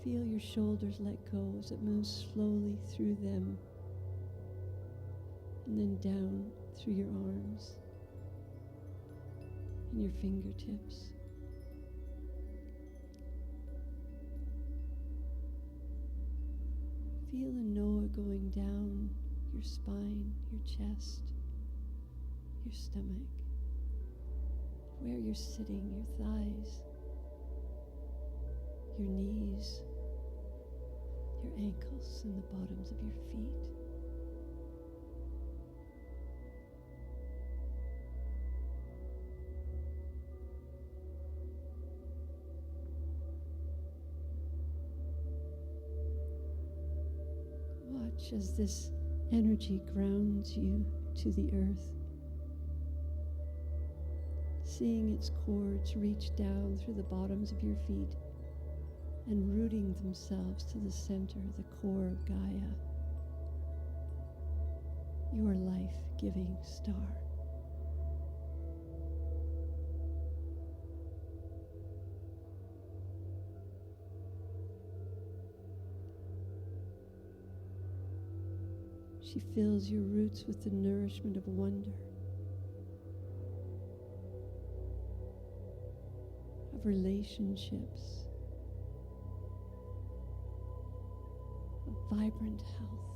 Feel your shoulders let go as it moves slowly through them and then down through your arms and your fingertips. Feel the Noah going down your spine, your chest, your stomach, where you're sitting, your thighs, your knees, your ankles, and the bottoms of your feet. Watch as this energy grounds you to the earth, seeing its cords reach down through the bottoms of your feet and rooting themselves to the center, the core of Gaia, your life-giving star. She fills your roots with the nourishment of wonder, of relationships, of vibrant health,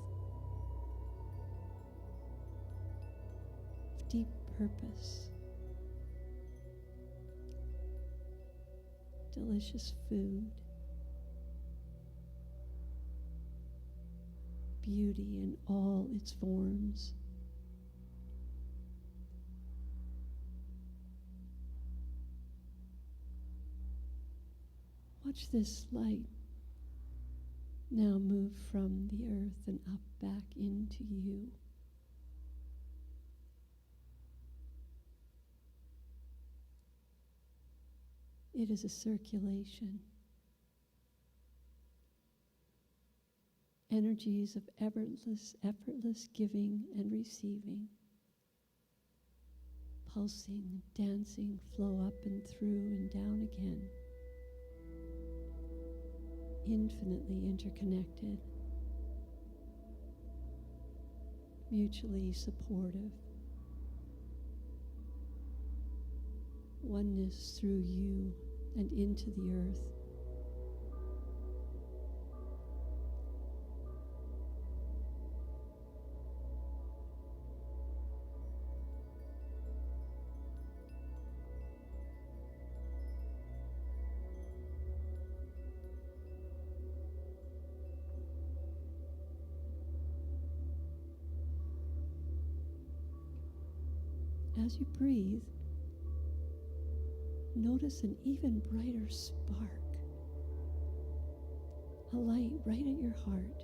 of deep purpose, delicious food, beauty in all its forms. Watch this light now move from the earth and up back into you. It is a circulation. Energies of effortless giving and receiving, pulsing, dancing, flow up and through and down again, infinitely interconnected, mutually supportive, oneness through you and into the earth. As you breathe, notice an even brighter spark, a light right at your heart.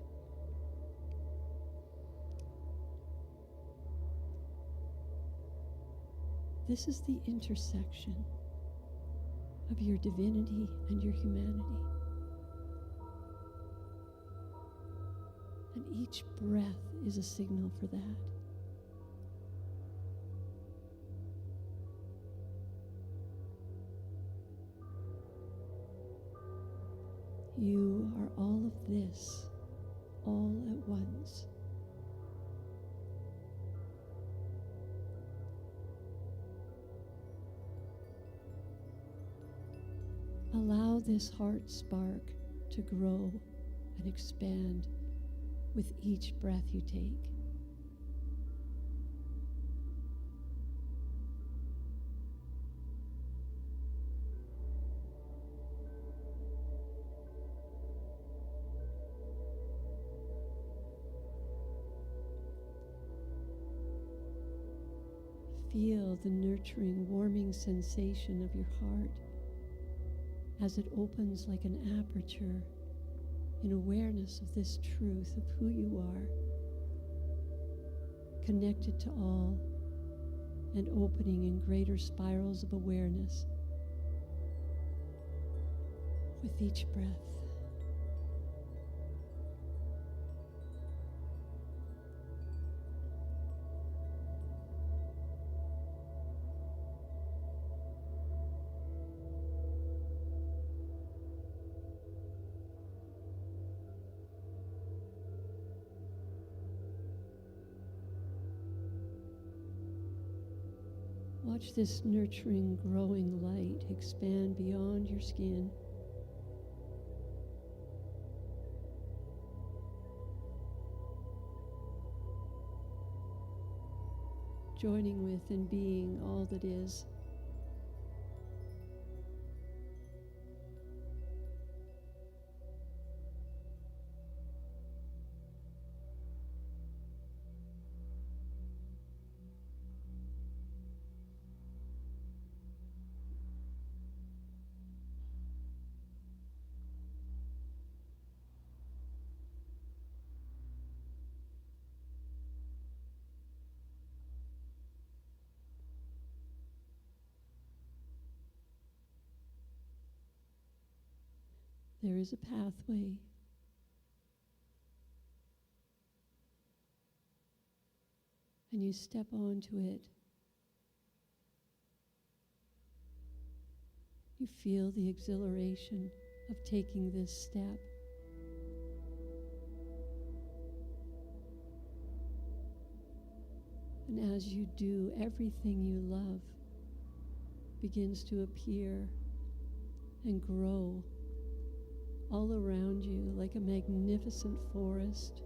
This is the intersection of your divinity and your humanity. And each breath is a signal for that. You are all of this, all at once. Allow this heart spark to grow and expand with each breath you take. Feel the nurturing, warming sensation of your heart as it opens like an aperture in awareness of this truth of who you are, connected to all and opening in greater spirals of awareness with each breath. Watch this nurturing, growing light expand beyond your skin. Joining with and being all that is. There is a pathway. And you step onto it. You feel the exhilaration of taking this step. And as you do, everything you love begins to appear and grow all around you like a magnificent forest.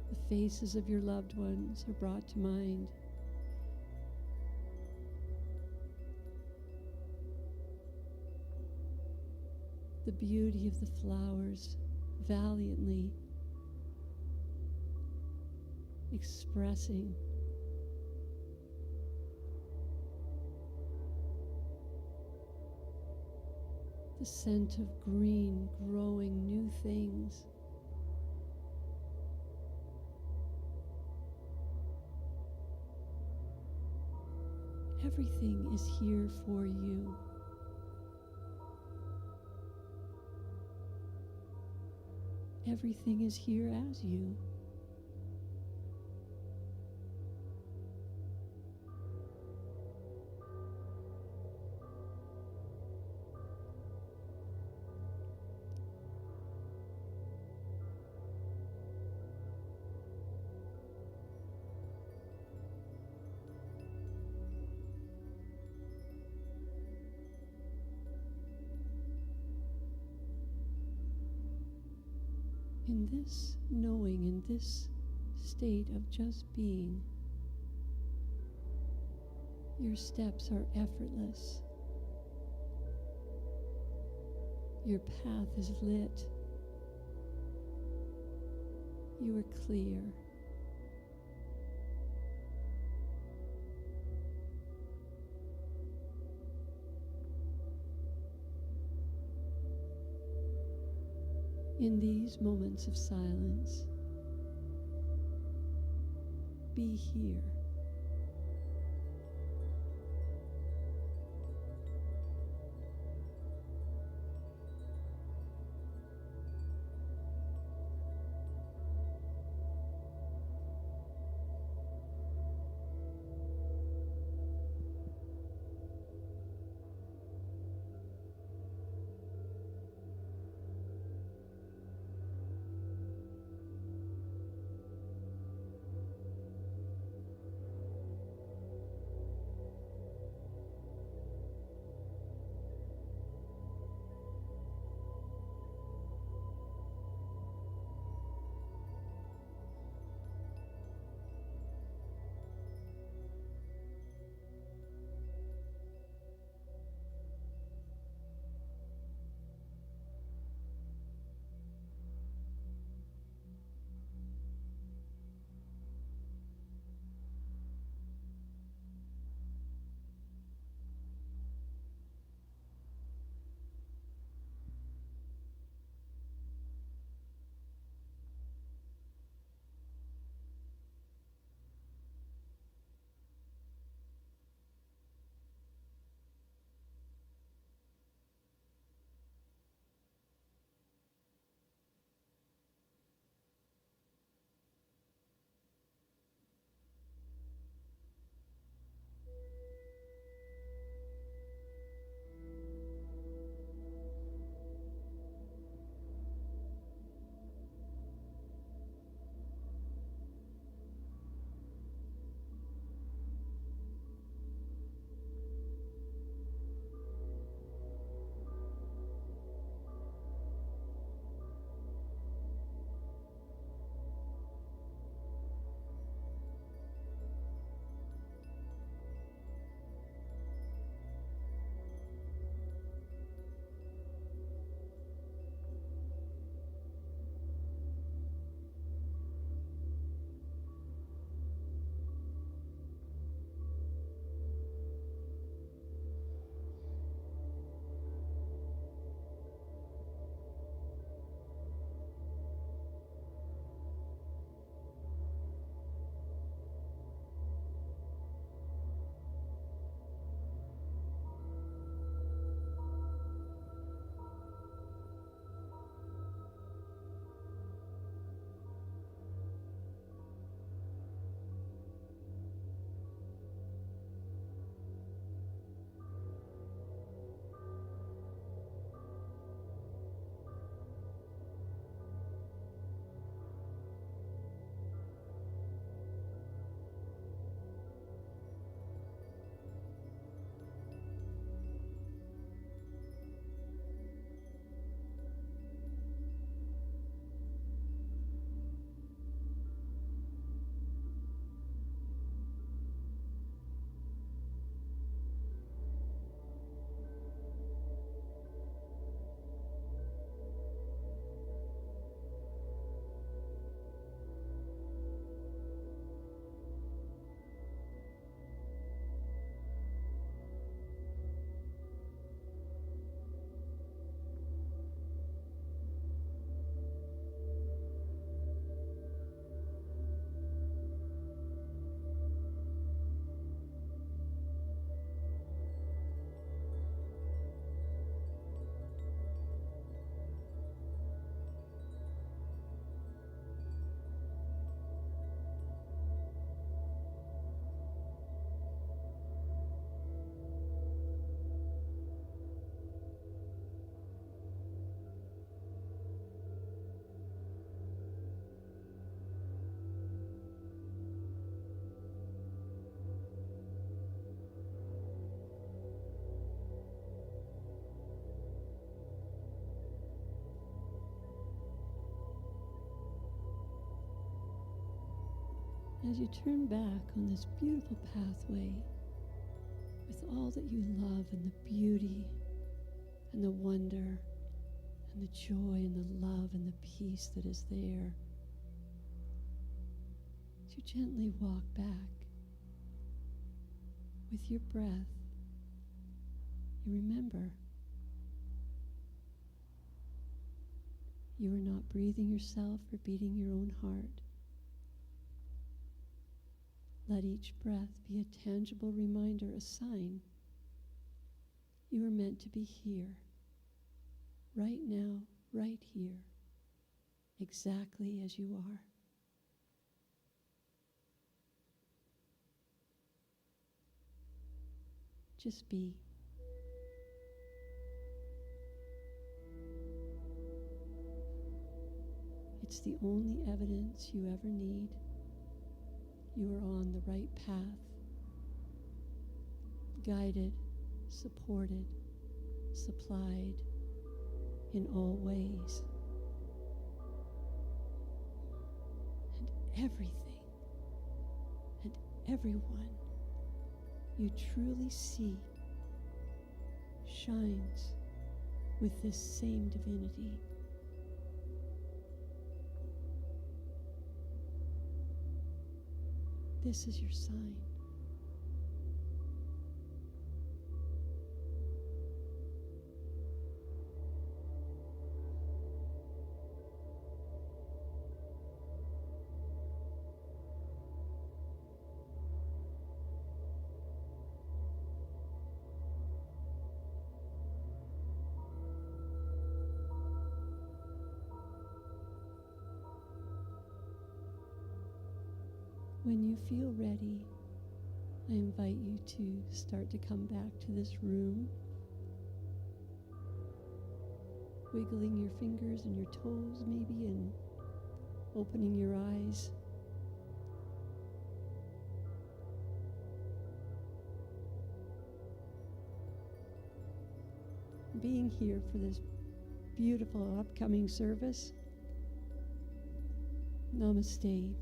The faces of your loved ones are brought to mind. The beauty of the flowers valiantly expressing the scent of green, growing new things. Everything is here for you. Everything is here as you. In this knowing, in this state of just being, your steps are effortless. Your path is lit. You are clear. In these moments of silence, be here. As you turn back on this beautiful pathway with all that you love and the beauty and the wonder and the joy and the love and the peace that is there, as you gently walk back with your breath, you remember you are not breathing yourself or beating your own heart. Let each breath be a tangible reminder, a sign you are meant to be here, right now, right here, exactly as you are. Just be. It's the only evidence you ever need. You are on the right path, guided, supported, supplied in all ways. And everything and everyone you truly see shines with this same divinity. This is your sign. When you feel ready, I invite you to start to come back to this room, wiggling your fingers and your toes maybe, and opening your eyes. Being here for this beautiful upcoming service. Namaste.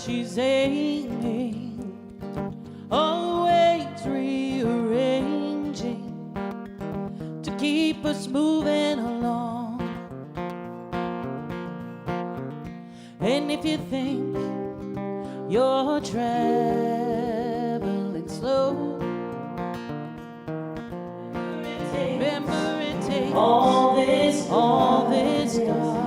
She's aiming, always rearranging to keep us moving along. And if you think you're traveling slow, remember it takes all this darkness to grow.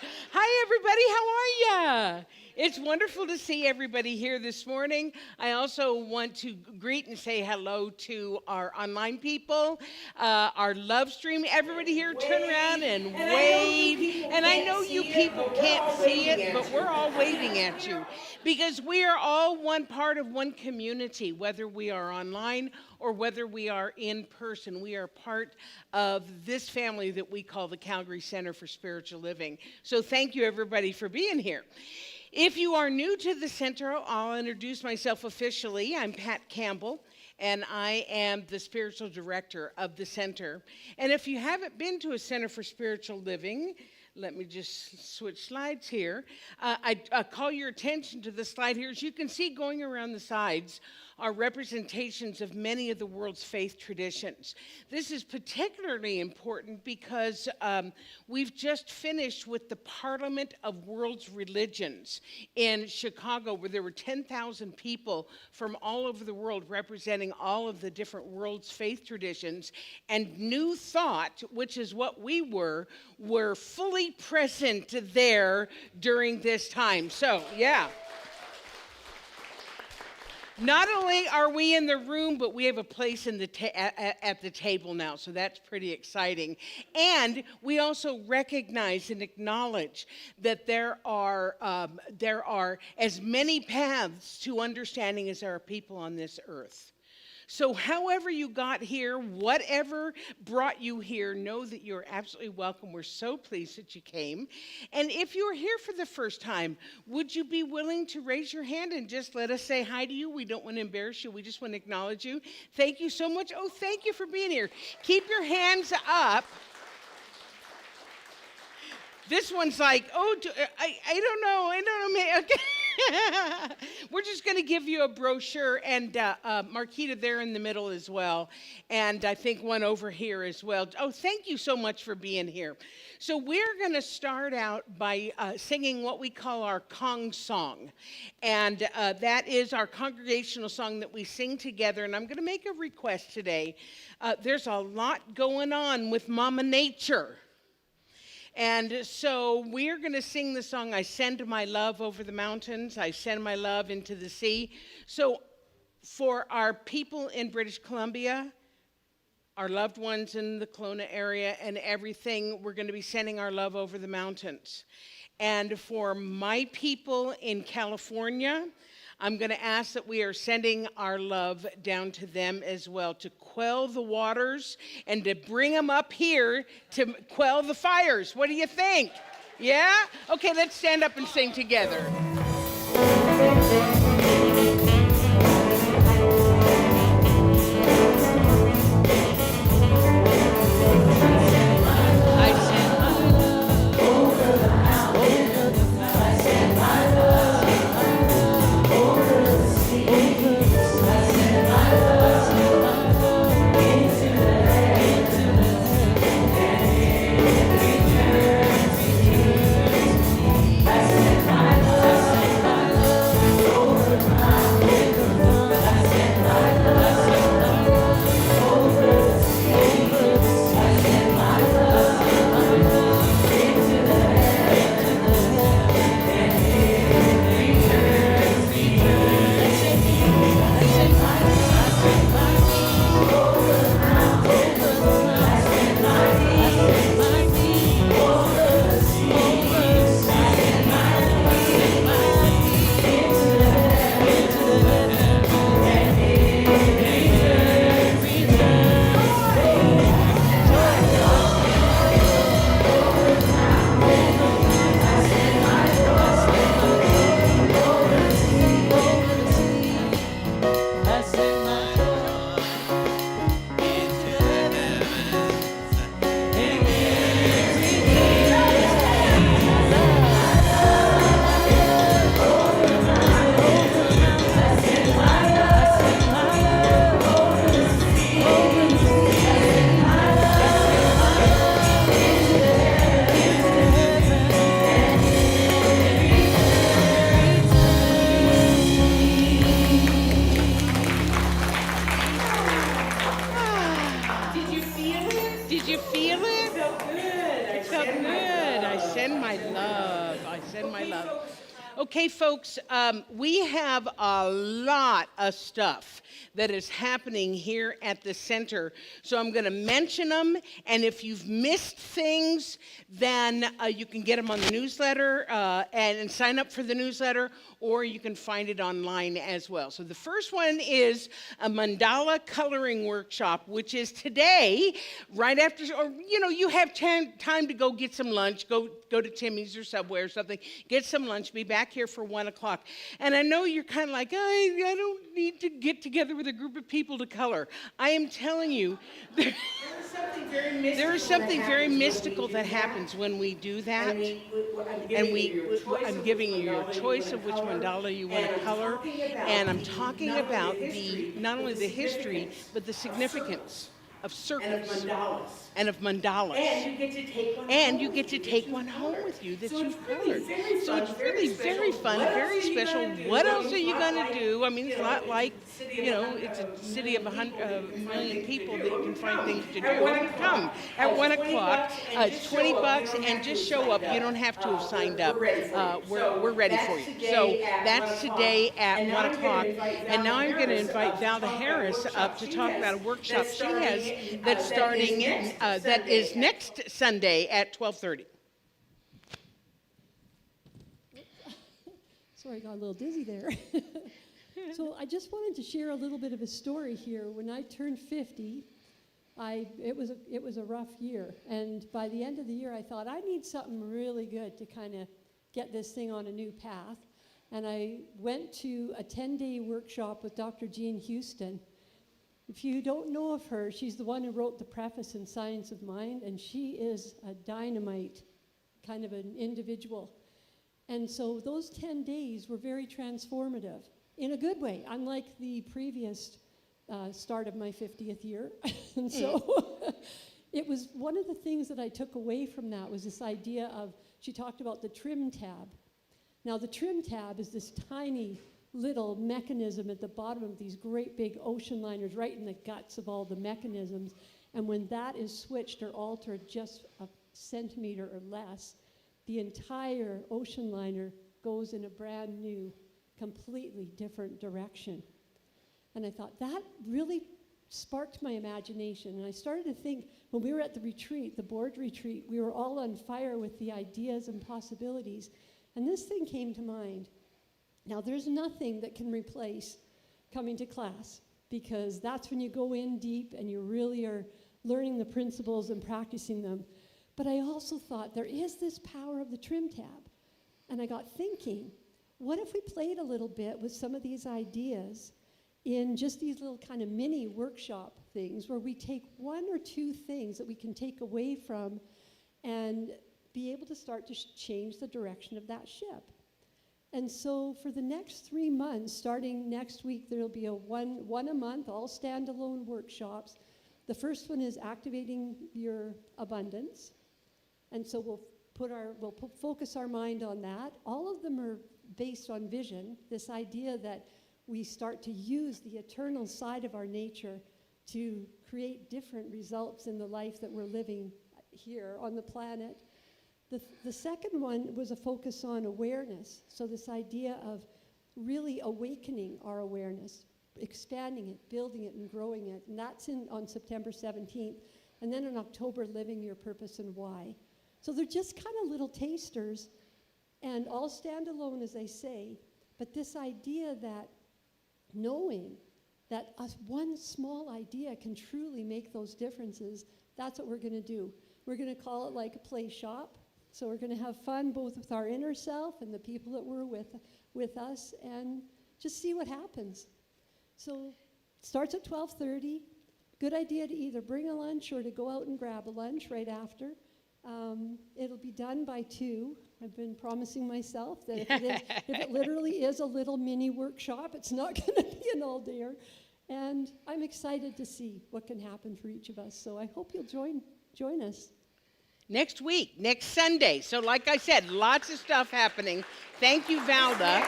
Hi, everybody. How are ya? It's wonderful to see everybody here this morning. I also want to greet and say hello to our online people, our love stream. Everybody here, turn around and wave. And I know you people can't see it, but we're all waving at you because we are all one part of one community, whether we are online or whether we are in person. We are part of this family that we call the Calgary Center for Spiritual Living. So thank you, everybody, for being here. If you are new to the center, I'll introduce myself officially. I'm Pat Campbell, and I am the spiritual director of the center. And if you haven't been to a Center for Spiritual Living, let me just switch slides here. I call your attention to the slide here. As you can see, going around the sides are representations of many of the world's faith traditions. This is particularly important because we've just finished with the Parliament of World's Religions in Chicago, where there were 10,000 people from all over the world representing all of the different world's faith traditions. And New Thought, which is what we were fully present there during this time. So, yeah. Not only are we in the room, but we have a place in at the table now, so that's pretty exciting. And we also recognize and acknowledge that there are as many paths to understanding as there are people on this earth. So however you got here, whatever brought you here, know that you're absolutely welcome. We're so pleased that you came. And if you're here for the first time, would you be willing to raise your hand and just let us say hi to you? We don't want to embarrass you. We just want to acknowledge you. Thank you so much. Oh, thank you for being here. Keep your hands up. This one's like, oh, I don't know, okay. We're just going to give you a brochure, and Marquita there in the middle as well, and I think one over here as well. Oh, thank you so much for being here. So we're going to start out by singing what we call our Kong song, and that is our congregational song that we sing together, and I'm going to make a request today. There's a lot going on with Mama Nature. And so we're going to sing the song, I Send My Love Over the Mountains, I Send My Love Into the Sea. So for our people in British Columbia, our loved ones in the Kelowna area and everything, we're going to be sending our love over the mountains. And for my people in California, I'm going to ask that we are sending our love down to them as well, to quell the waters and to bring them up here to quell the fires. What do you think? Yeah? Okay, let's stand up and sing together. Did you feel it? It felt good. It felt good. I send my love. I send my love. Okay, folks, we have a lot of stuff that is happening here at the center. So I'm going to mention them, and if you've missed things, then you can get them on the newsletter and sign up for the newsletter, or you can find it online as well. So the first one is a Mandala Coloring Workshop, which is today, right after, or you have time to go get some lunch, go to Timmy's or Subway or something, get some lunch, be back here for 1 o'clock. And I know you're kind of like, I don't need to get together with a group of people to color. I am telling you, there is something very mystical that happens when we do that. And I'm giving you your choice of which mandala you want to color. And I'm talking about not only the history, but the significance of circles and of mandalas. And you get to take one home with you that you've colored. So it's really very fun, very special. What else are you going to do? I mean, it's not like, it's a city of 1 million people that you can find things to do. Come at 1 o'clock. It's $20 and just show up. You don't have to have signed up. We're ready for you. So that's today at 1 o'clock. And now I'm going to invite Valda Harris up to talk about a workshop she has that's starting that is next Sunday at 12:30. Sorry, I got a little dizzy there. So I just wanted to share a little bit of a story here. When I turned 50, it was a rough year, and by the end of the year, I thought I need something really good to kind of get this thing on a new path. And I went to a 10-day workshop with Dr. Jean Houston. If you don't know of her, she's the one who wrote the preface in Science of Mind, and she is a dynamite kind of an individual. And so those 10 days were very transformative in a good way, unlike the previous start of my 50th year. And so it was one of the things that I took away from that was this idea of, she talked about the trim tab. Now the trim tab is this tiny little mechanism at the bottom of these great big ocean liners, right in the guts of all the mechanisms. And when that is switched or altered just a centimeter or less, the entire ocean liner goes in a brand new, completely different direction. And I thought that really sparked my imagination. And I started to think, when we were at the retreat, the board retreat, we were all on fire with the ideas and possibilities. And this thing came to mind. Now, there's nothing that can replace coming to class, because that's when you go in deep and you really are learning the principles and practicing them. But I also thought there is this power of the trim tab. And I got thinking, what if we played a little bit with some of these ideas in just these little kind of mini workshop things where we take one or two things that we can take away from and be able to start to change the direction of that ship. And so for the next 3 months, starting next week, there'll be one a month, all standalone workshops. The first one is activating your abundance. And so we'll focus our mind on that. All of them are based on vision, this idea that we start to use the eternal side of our nature to create different results in the life that we're living here on the planet. The second one was a focus on awareness. So this idea of really awakening our awareness, expanding it, building it, and growing it. And that's on September 17th. And then in October, living your purpose and why. So they're just kind of little tasters, and all standalone, as I say. But this idea that knowing that one small idea can truly make those differences, that's what we're going to do. We're going to call it like a play shop. So we're going to have fun both with our inner self and the people that were with us, and just see what happens. So it starts at 12:30. Good idea to either bring a lunch or to go out and grab a lunch right after. It'll be done by 2. I've been promising myself that if it literally is a little mini workshop, it's not going to be an all-dayer. And I'm excited to see what can happen for each of us. So I hope you'll join us. Next week, next Sunday. So like I said, lots of stuff happening. Thank you, Valda.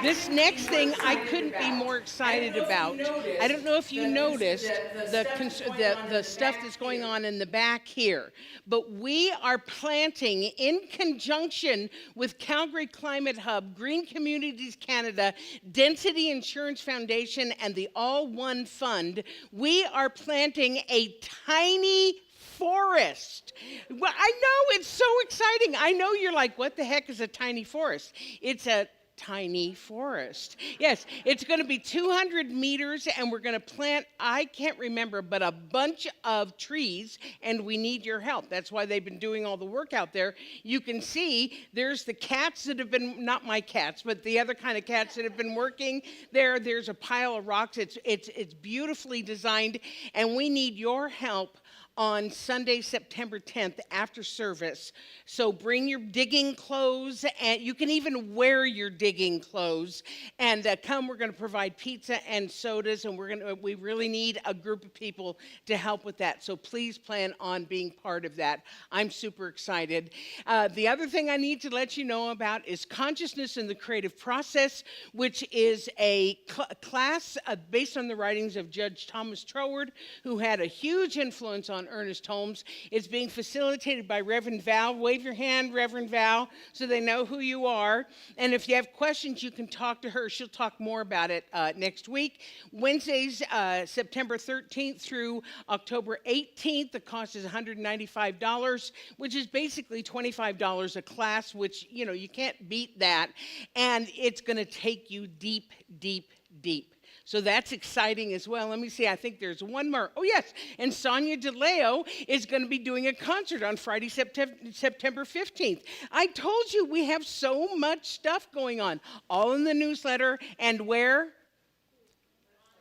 This next thing I couldn't be more excited about. I don't know if you noticed the stuff that's going on in the back here, but we are planting in conjunction with Calgary Climate Hub, Green Communities Canada, Density Insurance Foundation, and the All One Fund. We are planting a tiny forest. Well, I know, it's so exciting. I know you're like, what the heck is a tiny forest? It's a tiny forest. Yes, it's going to be 200 meters, and we're going to plant, I can't remember, but a bunch of trees, and we need your help. That's why they've been doing all the work out there. You can see there's the cats that have been, not my cats, but the other kind of cats that have been working there. There's a pile of rocks. It's beautifully designed, and we need your help on Sunday, September 10th after service. So bring your digging clothes, and you can even wear your digging clothes, and come. We're going to provide pizza and sodas, and we really need a group of people to help with that. So please plan on being part of that. I'm super excited. The other thing I need to let you know about is Consciousness in the Creative Process, which is a class based on the writings of Judge Thomas Troward, who had a huge influence on Ernest Holmes. It's being facilitated by Reverend Val. Wave your hand, Reverend Val, so they know who you are. And if you have questions, you can talk to her. She'll talk more about it next week. Wednesdays, September 13th through October 18th. The cost is $195, which is basically $25 a class, which, you know, you can't beat that. And it's going to take you deep, deep, deep. So that's exciting as well. Let me see, I think there's one more. Oh, yes, and Sonia DeLeo is going to be doing a concert on Friday, September 15th. I told you we have so much stuff going on, all in the newsletter, and where?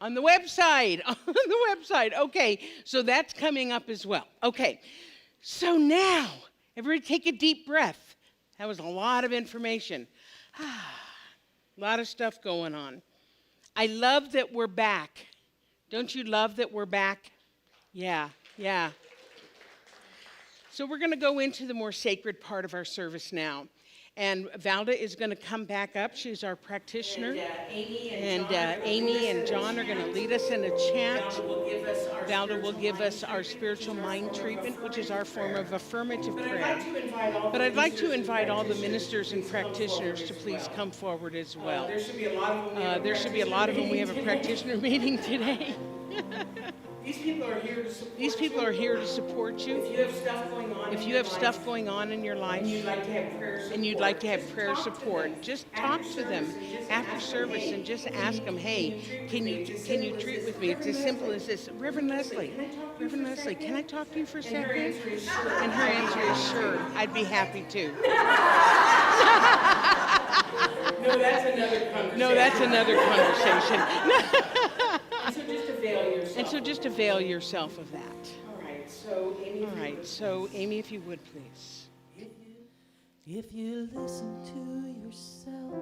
On the website, on the website. Okay, so that's coming up as well. Okay, so now, everybody take a deep breath. That was a lot of information. A lot of stuff going on. I love that we're back. Don't you love that we're back? Yeah. So we're going to go into the more sacred part of our service now. And Valda is going to come back up. She's our practitioner. And Amy and John are going to lead us in a chant. Valda will give us our spiritual mind treatment, which is our form of affirmative prayer. But I'd like to invite all the ministers and practitioners to please come forward as well. There should be a lot of them. We have a practitioner meeting today. These people are here to support you. If you have stuff going on in your life, and you'd like to have prayer support, just talk to them after service and just ask them, hey, can you treat with me? It's as simple as this. Reverend Leslie, can I talk to you for a second? And her answer is sure. I'd be happy to. No, that's another conversation. And so just avail yourself of that. All right, so Amy, if you would, please. If you listen to yourself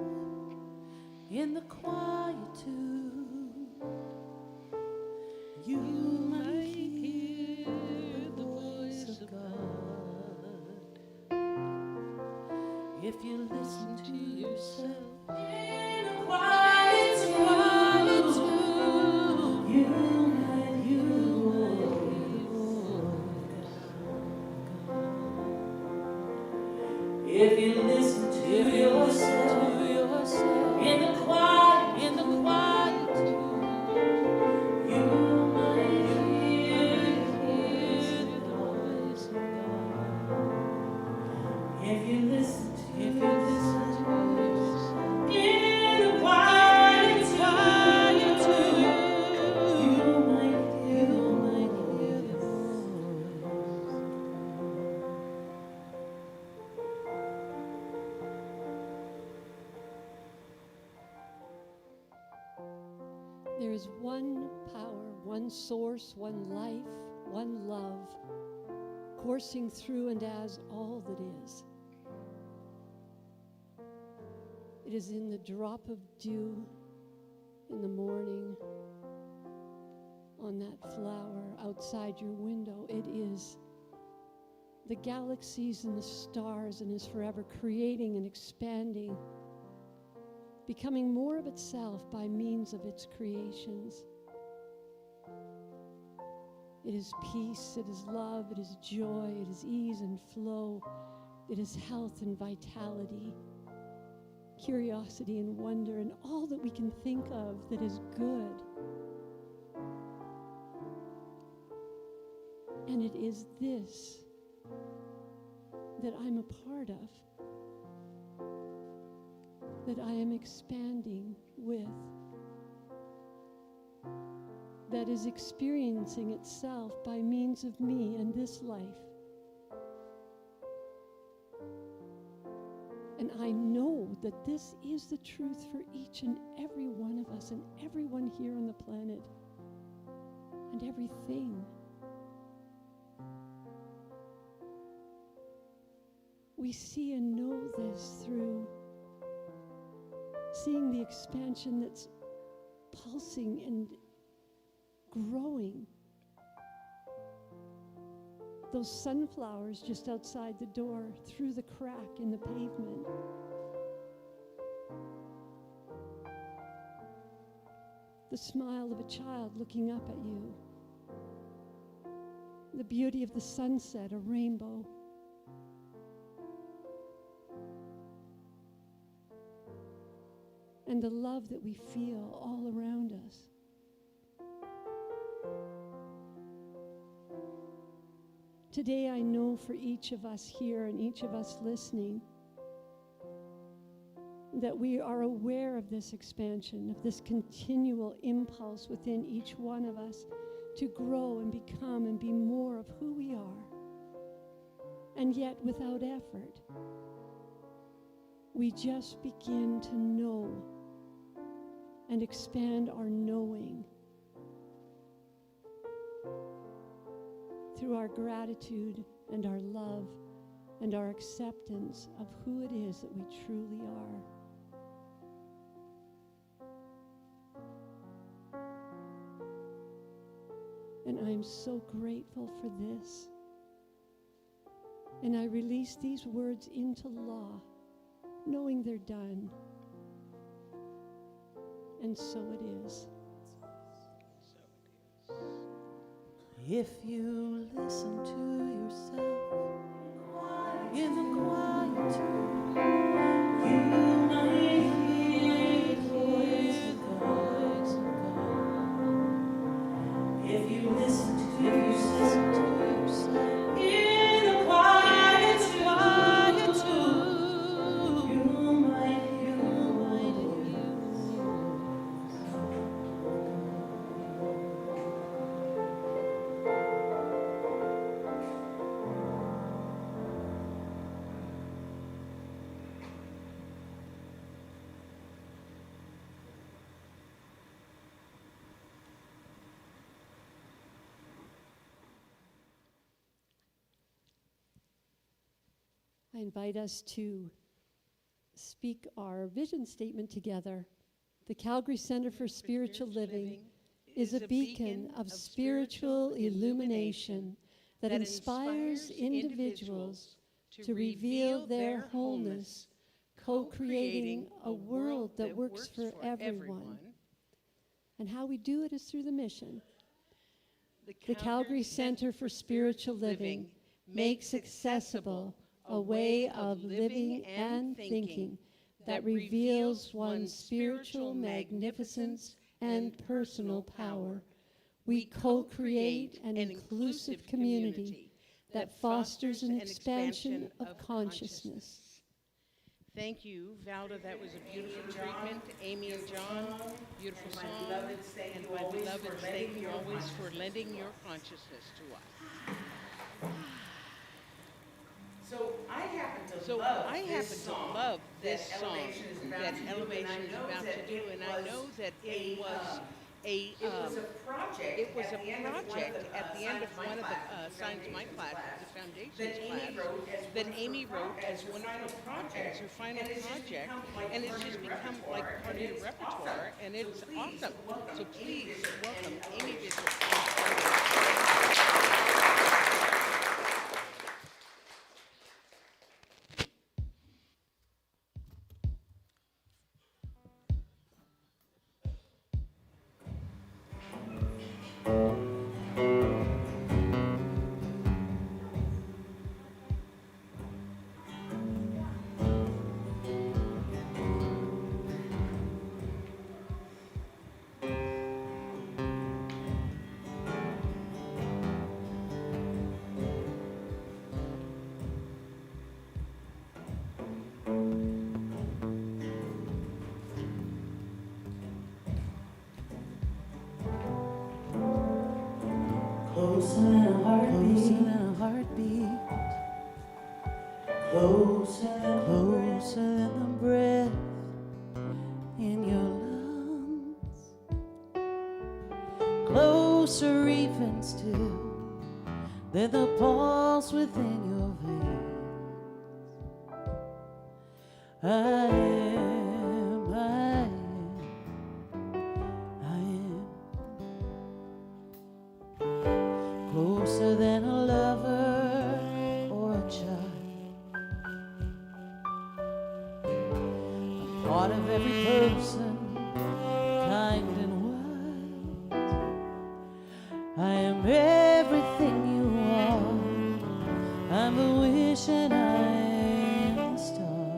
in the quietude, you might hear the voice of God. If you listen to yourself in the quietude, you might hear the voice of God. If you listen to yourself in the quiet, you might hear the voice of God. If you listen to yourself in the quiet, you might hear the voice. There is one power, one source, one life, one love, coursing through and as all that is. It is in the drop of dew in the morning, on that flower outside your window. It is the galaxies and the stars and is forever creating and expanding, becoming more of itself by means of its creations. It is peace, it is love, it is joy, it is ease and flow, it is health and vitality, curiosity and wonder, and all that we can think of that is good. And it is this that I'm a part of, that I am expanding with, that is experiencing itself by means of me and this life. And I know that this is the truth for each and every one of us and everyone here on the planet and everything. We see and know this through seeing the expansion that's pulsing and growing. Those sunflowers just outside the door, through the crack in the pavement. The smile of a child looking up at you. The beauty of the sunset, a rainbow. And the love that we feel all around us. Today I know for each of us here and each of us listening that we are aware of this expansion, of this continual impulse within each one of us to grow and become and be more of who we are. And yet without effort, we just begin to know and expand our knowing through our gratitude and our love and our acceptance of who it is that we truly are. And I'm so grateful for this. And I release these words into law, knowing they're done. And so it is. If you listen to yourself in the quietude, you might hear the voice of God. If you listen to yourself in the quietude, you might hear the voice. I invite us to speak our vision statement together. The Calgary Centre for Spiritual Living is a beacon of spiritual illumination that inspires individuals to reveal their wholeness, co-creating a world that works for everyone. And how we do it is through the mission. The Calgary Centre for Spiritual Living makes accessible a way of living and thinking that reveals one's spiritual magnificence and personal power. We co-create an inclusive community that fosters an expansion of consciousness. Thank you, Valda. That was a beautiful treatment. Amy and John, beautiful song. And my beloveds, thank you always for lending your consciousness to us. So I happen to So love I this happen to song love this that song Elevation is about that to do, Elevation and is I know about that to do, and I know that it was a project. it was at a the end of one of project the, at the end of one of the science mic classes, the foundations class, that Amy wrote as one of her projects, her final project, and it's just become like part of your repertoire, and it's awesome. So please welcome Amy Bishop. closer than a heartbeat, closer than the breath in your lungs, closer even still than the pulse within your veins. I am closer than a lover or a child, a part of every person, kind and wise. I am everything you are. I'm the wish and I am the star.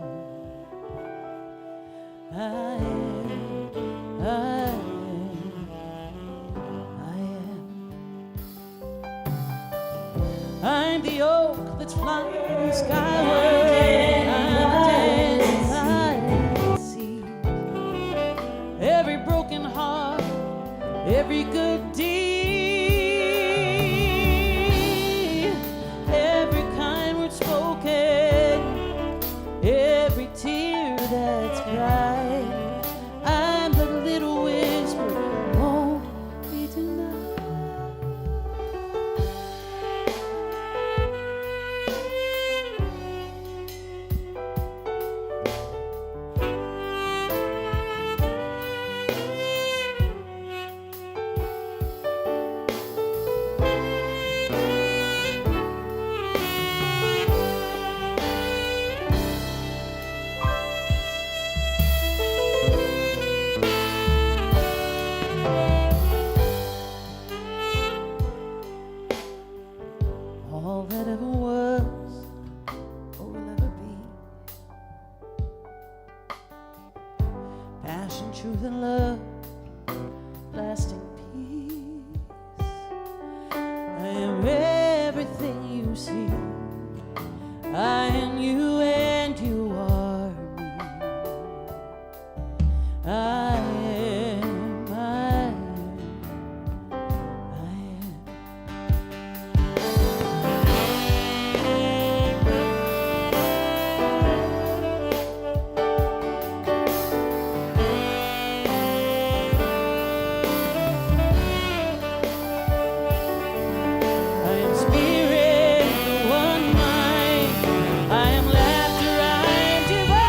I am. I'm the oak that's flying skyward. I'm the dancing sea. Every broken heart, every good deed, every kind word spoken, every tear that's cried. I'm the little whisper, won't be tonight. All that ever was or will ever be, passion, truth, and love, lasting peace. I am everything you see. I am you and you are me. I am, I am, I am. I am spirit, one mind. I am laughter, I am divine.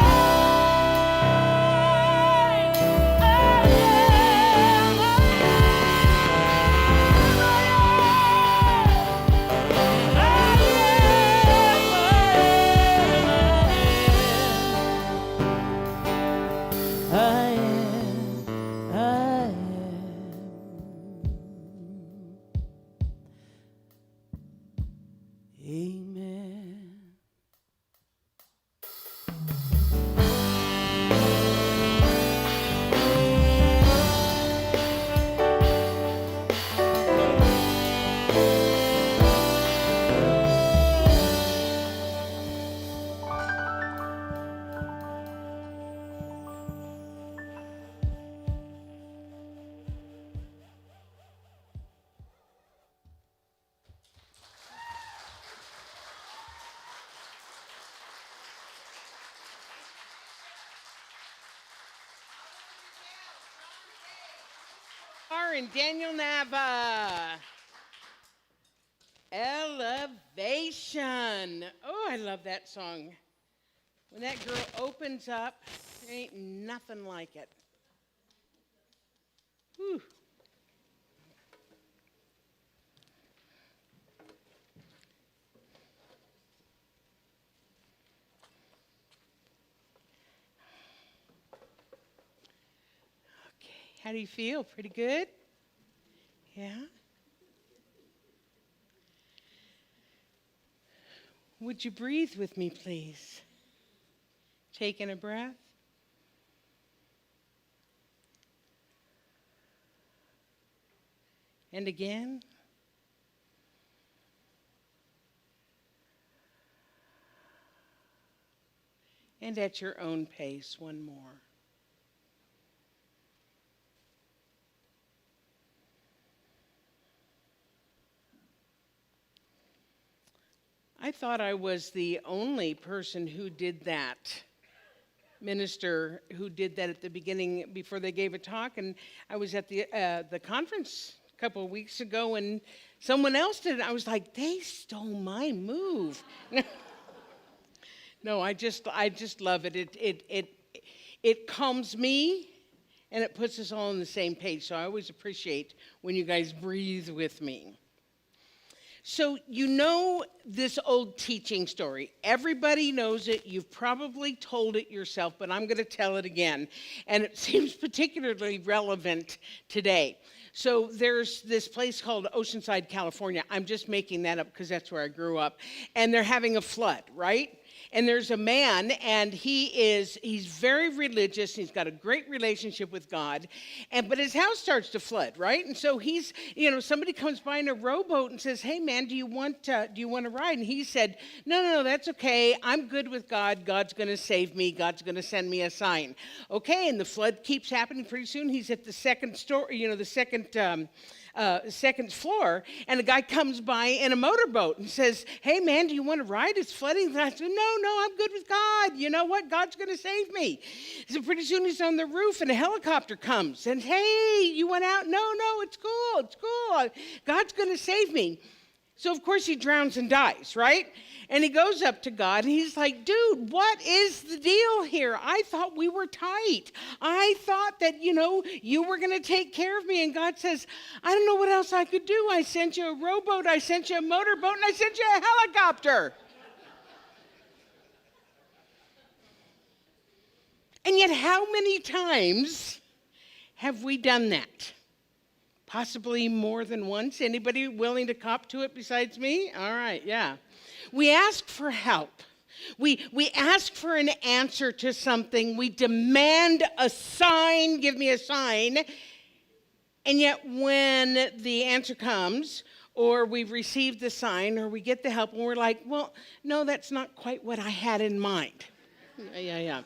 I am, Amen. And Daniel Nava. Elevation. Oh, I love that song. When that girl opens up, there ain't nothing like it. Whew. Okay, how do you feel? Pretty good? Yeah? Would you breathe with me, please? Taking a breath. And again. And at your own pace, one more. I thought I was the only person who did that, minister who did that at the beginning before they gave a talk. And I was at the conference a couple of weeks ago, and someone else did it. I was like, they stole my move. No, I just love it. It calms me, and it puts us all on the same page. So I always appreciate when you guys breathe with me. So you know this old teaching story. Everybody knows it. You've probably told it yourself, but I'm going to tell it again. And it seems particularly relevant today. So there's this place called Oceanside, California. I'm just making that up because that's where I grew up. And they're having a flood, right? And there's a man, and he's very religious. He's got a great relationship with God, but his house starts to flood, right? And so somebody comes by in a rowboat and says, "Hey, man, do you want to ride?" And he said, "No, that's okay. I'm good with God. God's going to save me. God's going to send me a sign." Okay, and the flood keeps happening. Pretty soon, he's at the second story, second floor, and a guy comes by in a motorboat and says, "Hey, man, do you want to ride? It's flooding." And I said, No, I'm good with God. You know what? God's going to save me. So pretty soon he's on the roof, and a helicopter comes, and, "Hey, you went out?" No, it's cool. God's going to save me. So, of course, he drowns and dies, right? And he goes up to God, and he's like, "Dude, what is the deal here? I thought we were tight. I thought that, you were going to take care of me." And God says, "I don't know what else I could do. I sent you a rowboat, I sent you a motorboat, and I sent you a helicopter." And yet, how many times have we done that? Possibly more than once. Anybody willing to cop to it besides me? All right, yeah. We ask for help. We ask for an answer to something. We demand a sign. Give me a sign. And yet when the answer comes, or we've received the sign, or we get the help, and we're like, "Well, no, that's not quite what I had in mind." Yeah.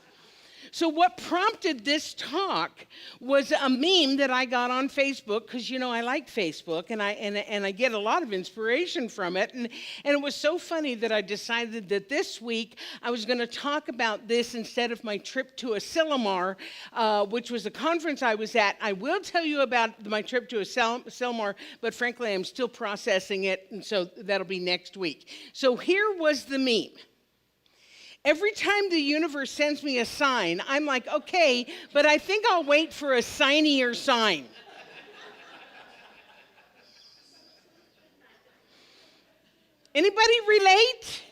So what prompted this talk was a meme that I got on Facebook, because I like Facebook, and I get a lot of inspiration from it, and it was so funny that I decided that this week I was going to talk about this instead of my trip to Asilomar, which was a conference I was at. I will tell you about my trip to Asilomar, but frankly I'm still processing it, and so that'll be next week. So here was the meme. Every time the universe sends me a sign, I'm like, "Okay, but I think I'll wait for a signier sign." Anybody relate?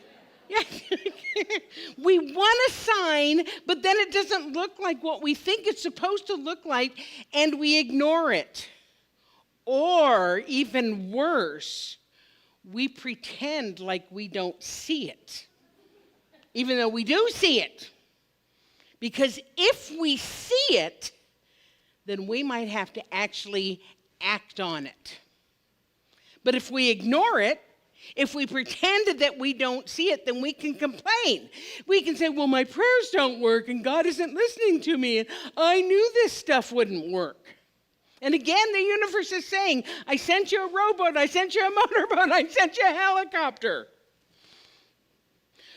Yeah. We want a sign, but then it doesn't look like what we think it's supposed to look like, and we ignore it. Or, even worse, we pretend like we don't see it, even though we do see it. Because if we see it, then we might have to actually act on it. But if we ignore it, if we pretend that we don't see it, then we can complain. We can say, "Well, my prayers don't work, and God isn't listening to me, and I knew this stuff wouldn't work." And again, the universe is saying, "I sent you a rowboat, I sent you a motorboat, I sent you a helicopter."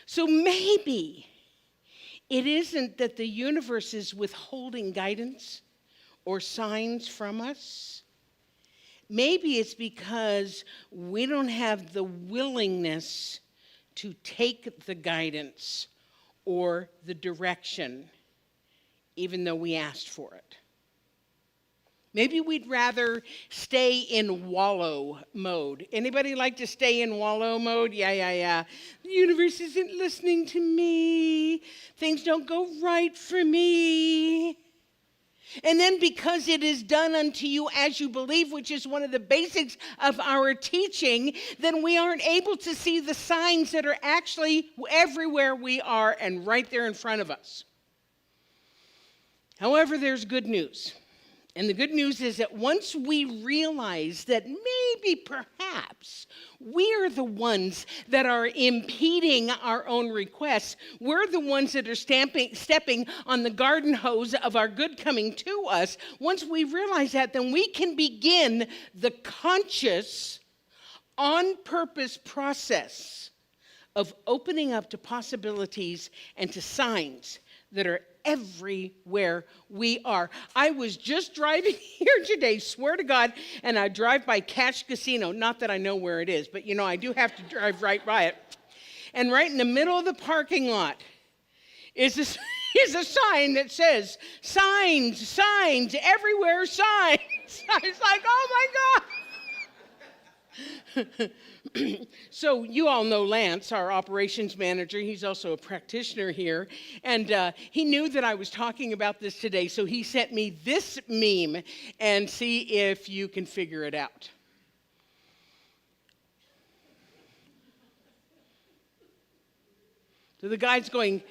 So maybe it isn't that the universe is withholding guidance or signs from us. Maybe it's because we don't have the willingness to take the guidance or the direction, even though we asked for it. Maybe we'd rather stay in wallow mode. Anybody like to stay in wallow mode? Yeah. The universe isn't listening to me. Things don't go right for me. And then because it is done unto you as you believe, which is one of the basics of our teaching, then we aren't able to see the signs that are actually everywhere we are and right there in front of us. However, there's good news. And the good news is that once we realize that maybe, perhaps, we're the ones that are impeding our own requests, we're the ones that are stepping on the garden hose of our good coming to us, once we realize that, then we can begin the conscious, on-purpose process of opening up to possibilities and to signs that are everywhere we are. I was just driving here today, swear to God, and I drive by Cash Casino. Not that I know where it is, but I do have to drive right by it. And right in the middle of the parking lot is a sign that says, signs, everywhere signs. I was like, oh my God. So you all know Lance, our operations manager. He's also a practitioner here. And he knew that I was talking about this today, so he sent me this meme, and see if you can figure it out. So the guy's going,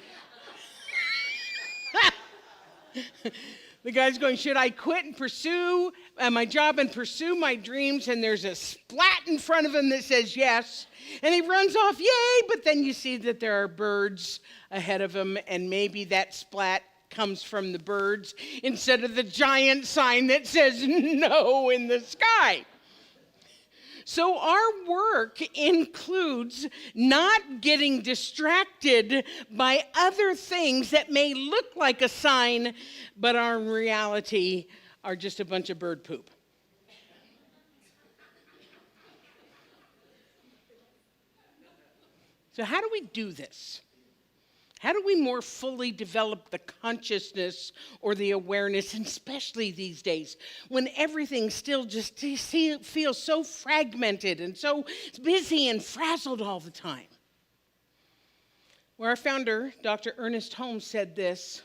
should I quit and pursue my job and pursue my dreams? And there's a splat in front of him that says yes. And he runs off, yay! But then you see that there are birds ahead of him, and maybe that splat comes from the birds instead of the giant sign that says no in the sky. So our work includes not getting distracted by other things that may look like a sign, but are in reality are just a bunch of bird poop. So how do we do this? How do we more fully develop the consciousness or the awareness, and especially these days when everything still just feels so fragmented and so busy and frazzled all the time? Well, our founder, Dr. Ernest Holmes, said this: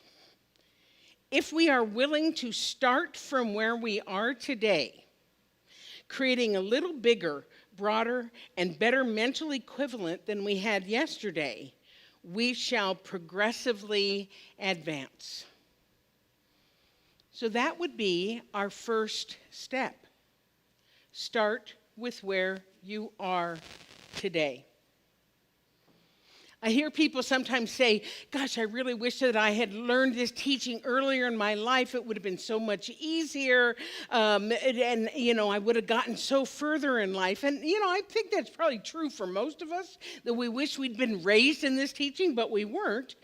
if we are willing to start from where we are today, creating a little bigger, broader, and better mental equivalent than we had yesterday, we shall progressively advance. So that would be our first step. Start with where you are today. I hear people sometimes say, gosh, I really wish that I had learned this teaching earlier in my life. It would have been so much easier. And I would have gotten so further in life. And, I think that's probably true for most of us, that we wish we'd been raised in this teaching, but we weren't.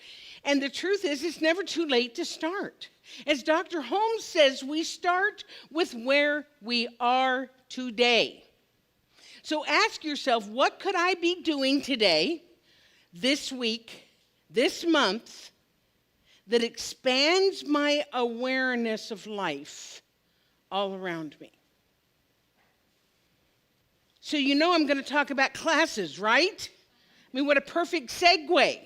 And the truth is, it's never too late to start. As Dr. Holmes says, we start with where we are today. So ask yourself, what could I be doing today, this week, this month, that expands my awareness of life all around me? So I'm going to talk about classes, right? I mean, what a perfect segue.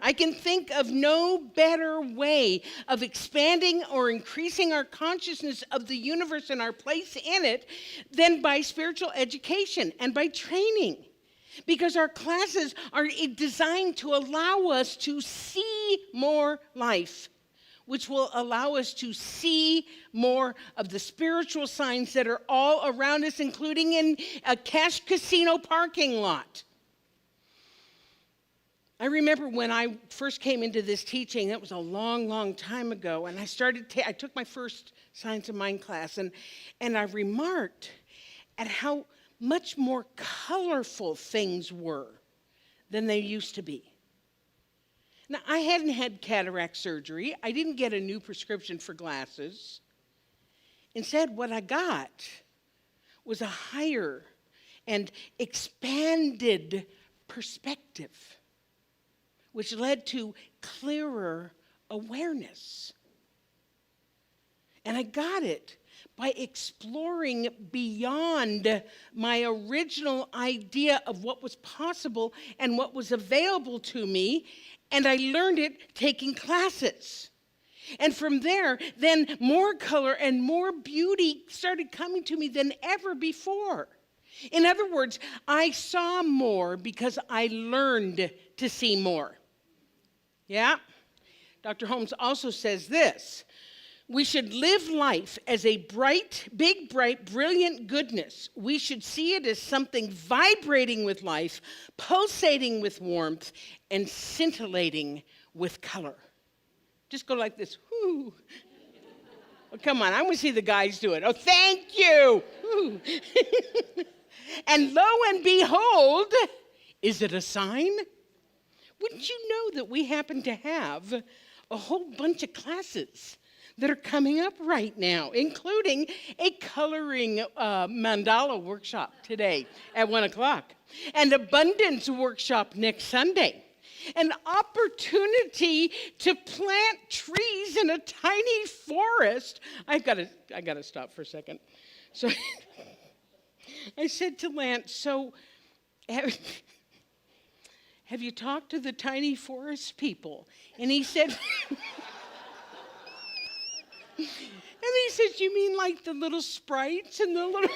I can think of no better way of expanding or increasing our consciousness of the universe and our place in it than by spiritual education and by training. Because our classes are designed to allow us to see more life, which will allow us to see more of the spiritual signs that are all around us, including in a Cash Casino parking lot. I remember when I first came into this teaching, that was a long, long time ago, and I took my first Science of Mind class, and I remarked at how much more colorful things were than they used to be. Now, I hadn't had cataract surgery. I didn't get a new prescription for glasses. Instead, what I got was a higher and expanded perspective, which led to clearer awareness. And I got it by exploring beyond my original idea of what was possible and what was available to me, and I learned it taking classes. And from there, then more color and more beauty started coming to me than ever before. In other words, I saw more because I learned to see more. Yeah? Dr. Holmes also says this: we should live life as a bright, big, bright, brilliant goodness. We should see it as something vibrating with life, pulsating with warmth, and scintillating with color. Just go like this. Whoo. Oh, come on, I want to see the guys do it. Oh, thank you. And lo and behold, Is it a sign? Wouldn't you know that we happen to have a whole bunch of classes that are coming up right now, including a coloring mandala workshop today at 1 o'clock, an abundance workshop next Sunday, an opportunity to plant trees in a tiny forest. I gotta stop for a second. So I said to Lance, so have you talked to the tiny forest people? And he said, you mean like the little sprites and the little...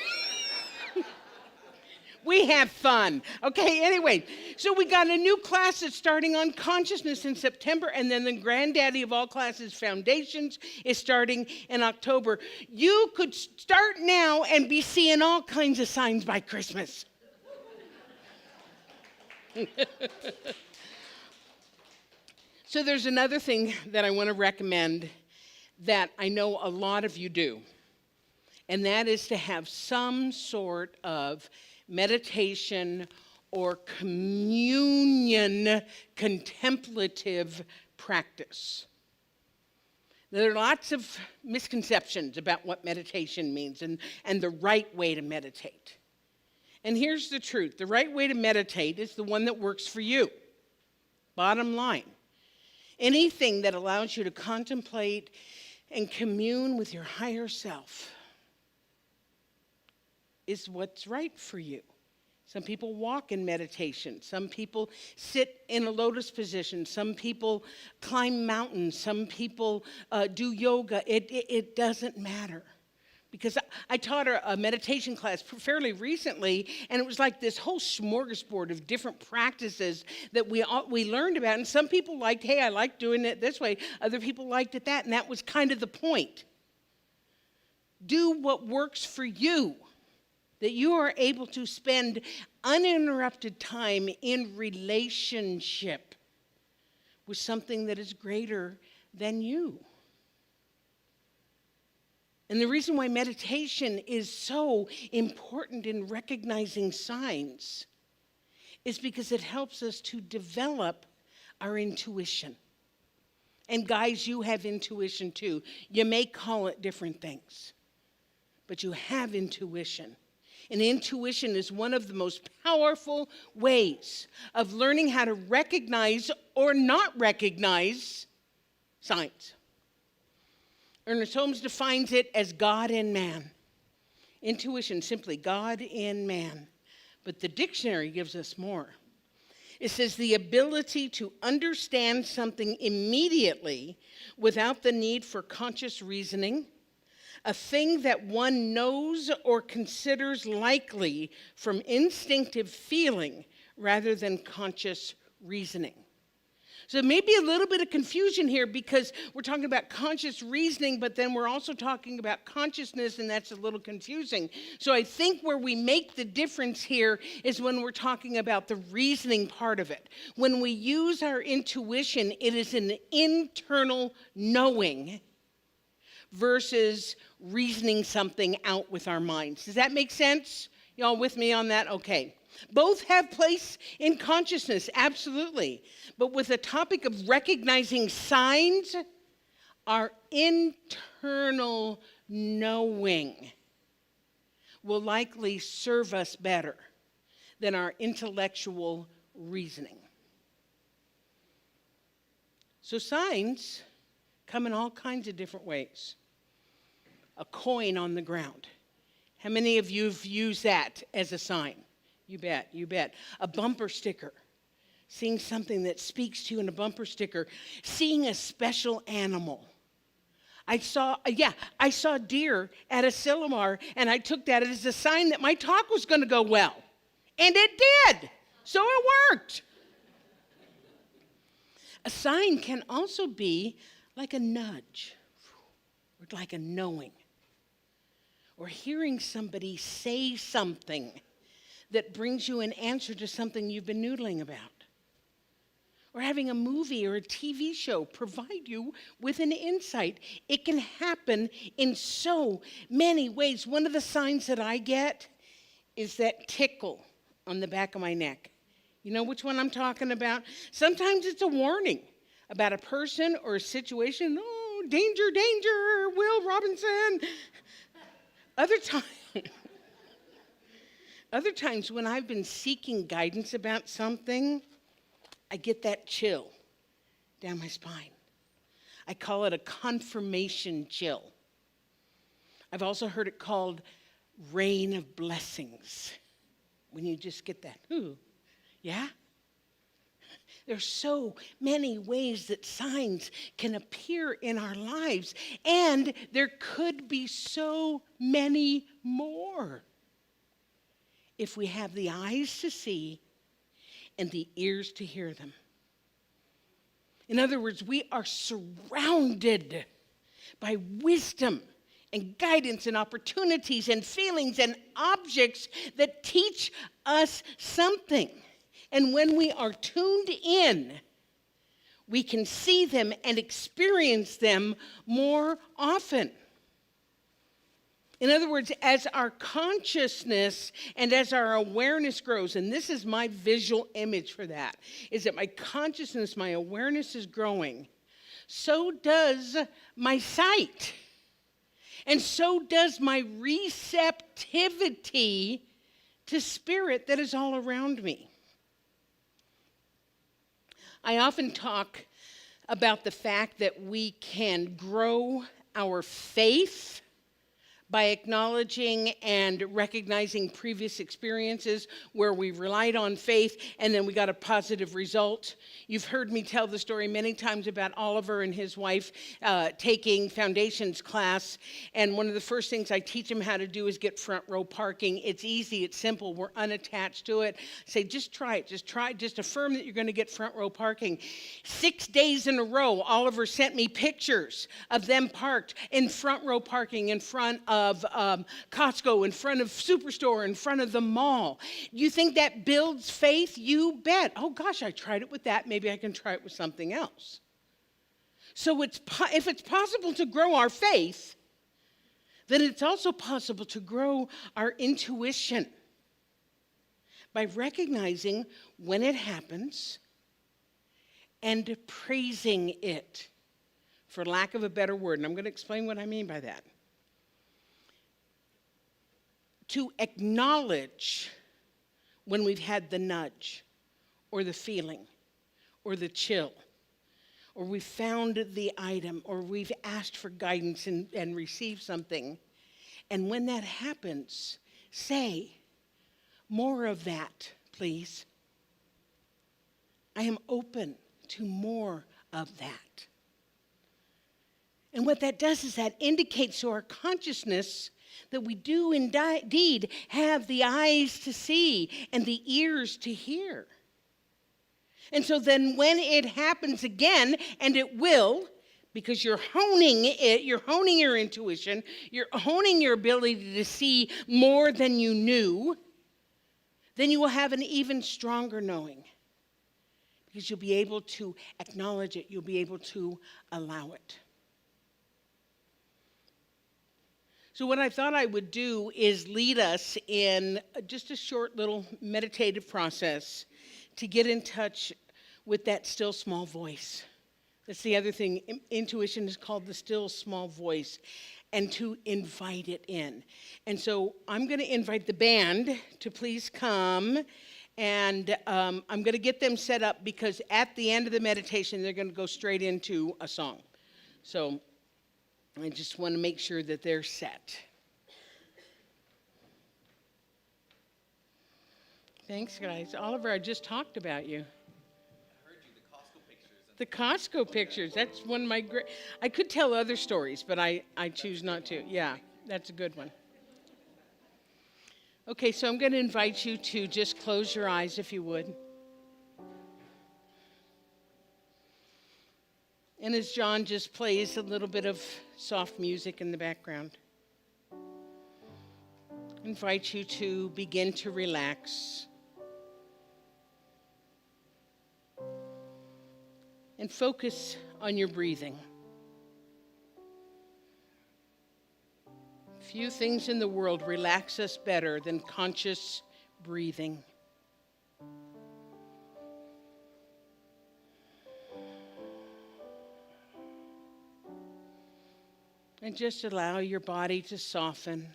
We have fun. Okay, anyway, so we got a new class that's starting on consciousness in September, and then the granddaddy of all classes, Foundations, is starting in October. You could start now and be seeing all kinds of signs by Christmas. So there's another thing that I want to recommend that I know a lot of you do, and that is to have some sort of meditation or communion contemplative practice. There are lots of misconceptions about what meditation means and the right way to meditate. And here's the truth. The right way to meditate is the one that works for you. Bottom line. Anything that allows you to contemplate and commune with your higher self is what's right for you. Some people walk in meditation. Some people sit in a lotus position. Some people climb mountains. Some people do yoga. It doesn't matter. Because I taught a meditation class fairly recently, and it was like this whole smorgasbord of different practices that we learned about. And some people liked, hey, I like doing it this way. Other people liked it that, and that was kind of the point. Do what works for you, that you are able to spend uninterrupted time in relationship with something that is greater than you. And the reason why meditation is so important in recognizing signs is because it helps us to develop our intuition. And guys, you have intuition too. You may call it different things, but you have intuition. And intuition is one of the most powerful ways of learning how to recognize or not recognize signs. Ernest Holmes defines it as God in man. Intuition, simply God in man. But the dictionary gives us more. It says the ability to understand something immediately without the need for conscious reasoning, a thing that one knows or considers likely from instinctive feeling rather than conscious reasoning. So maybe a little bit of confusion here because we're talking about conscious reasoning, but then we're also talking about consciousness, and that's a little confusing. So I think where we make the difference here is when we're talking about the reasoning part of it. When we use our intuition, it is an internal knowing versus reasoning something out with our minds. Does that make sense? Y'all with me on that? Okay. Both have place in consciousness, absolutely. But with the topic of recognizing signs, our internal knowing will likely serve us better than our intellectual reasoning. So signs come in all kinds of different ways. A coin on the ground. How many of you have used that as a sign? You bet, you bet. A bumper sticker. Seeing something that speaks to you in a bumper sticker. Seeing a special animal. I saw deer at Asilomar, and I took that as a sign that my talk was going to go well. And it did. So it worked. A sign can also be like a nudge, or like a knowing, or hearing somebody say something that brings you an answer to something you've been noodling about. Or having a movie or a TV show provide you with an insight. It can happen in so many ways. One of the signs that I get is that tickle on the back of my neck. You know which one I'm talking about? Sometimes it's a warning about a person or a situation. Oh, danger, danger, Will Robinson. Other times, other times when I've been seeking guidance about something, I get that chill down my spine. I call it a confirmation chill. I've also heard it called rain of blessings. When you just get that, ooh, yeah? There's so many ways that signs can appear in our lives, and there could be so many more if we have the eyes to see and the ears to hear them. In other words, we are surrounded by wisdom and guidance and opportunities and feelings and objects that teach us something. And when we are tuned in, we can see them and experience them more often. In other words, as our consciousness and as our awareness grows, and this is my visual image for that, is that my consciousness, my awareness is growing, so does my sight. And so does my receptivity to spirit that is all around me. I often talk about the fact that we can grow our faith by acknowledging and recognizing previous experiences where we relied on faith and then we got a positive result. You've heard me tell the story many times about Oliver and his wife taking foundations class, and one of the first things I teach them how to do is get front row parking. It's easy, it's simple, we're unattached to it. Say, just try it, just affirm that you're going to get front row parking. 6 days in a row, Oliver sent me pictures of them parked in front row parking in front of Costco, in front of Superstore, in front of the mall. You think that builds faith? You bet. Oh gosh, I tried it with that. Maybe I can try it with something else. So if it's possible to grow our faith, then it's also possible to grow our intuition by recognizing when it happens and praising it, for lack of a better word. And I'm going to explain what I mean by that. To acknowledge when we've had the nudge or the feeling or the chill, or we found the item, or we've asked for guidance and received something. And when that happens, say, more of that, please. I am open to more of that. And what that does is that indicates to our consciousness that we do indeed have the eyes to see and the ears to hear. And so then when it happens again, and it will, because you're honing it, you're honing your intuition, you're honing your ability to see more than you knew, then you will have an even stronger knowing. Because you'll be able to acknowledge it, you'll be able to allow it. So what I thought I would do is lead us in just a short little meditative process to get in touch with that still small voice. That's the other thing. Intuition is called the still small voice, and to invite it in. And so I'm going to invite the band to please come, and I'm going to get them set up because at the end of the meditation, they're going to go straight into a song. So I just want to make sure that they're set. Thanks, guys. Oliver, I just talked about you. I heard you, the Costco pictures. The Costco pictures. That's one of my great... I could tell other stories, but I choose not to. Yeah, that's a good one. Okay, so I'm going to invite you to just close your eyes, if you would. And as John just plays a little bit of soft music in the background, I invite you to begin to relax and focus on your breathing. Few things in the world relax us better than conscious breathing. And just allow your body to soften.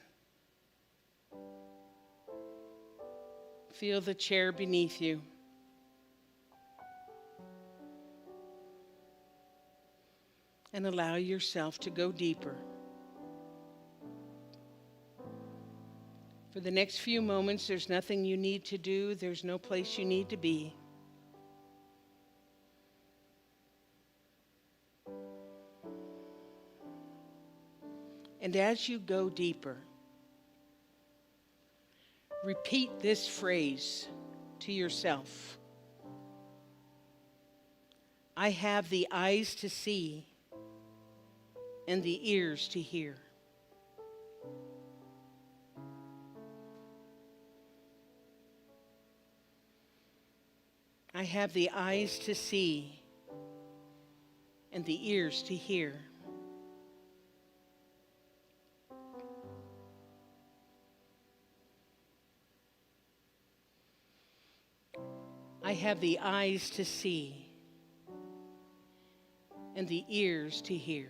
Feel the chair beneath you. And allow yourself to go deeper. For the next few moments, there's nothing you need to do. There's no place you need to be. And as you go deeper, repeat this phrase to yourself. I have the eyes to see and the ears to hear. I have the eyes to see and the ears to hear. I have the eyes to see and the ears to hear.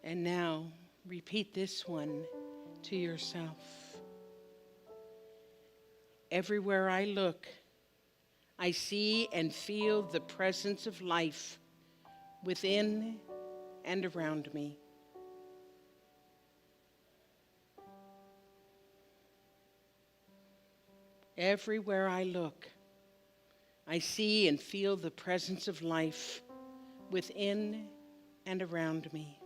And now, repeat this one to yourself. Everywhere I look, I see and feel the presence of life within and around me. Everywhere I look, I see and feel the presence of life within and around me.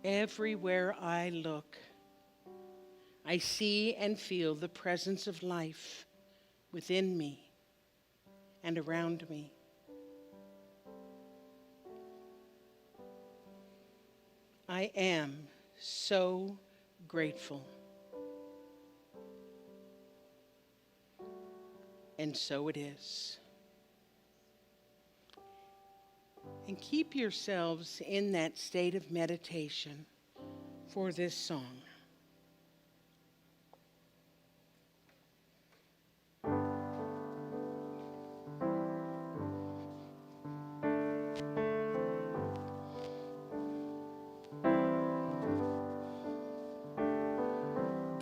Everywhere I look, I see and feel the presence of life within me and around me. I am so grateful. And so it is. And keep yourselves in that state of meditation for this song.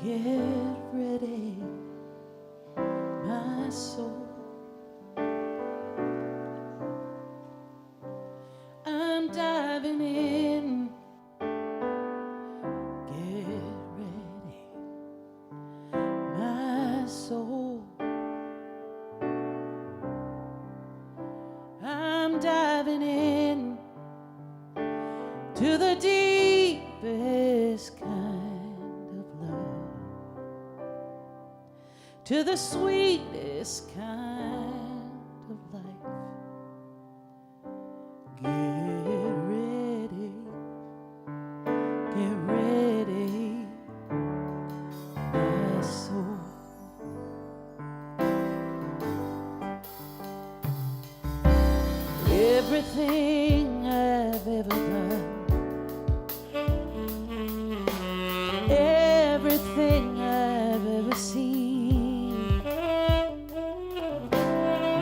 Get ready, my soul. I'm diving in. Get ready, my soul. I'm diving in to the deepest kind of love, to the sweetest kind of life. Get ready, my soul. Everything I've ever done, everything I've ever seen,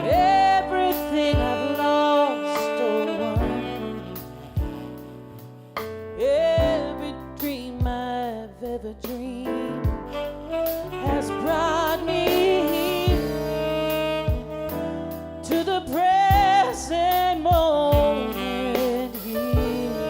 everything I've lost or won, every dream I've ever dreamed has brought me to the present moment here.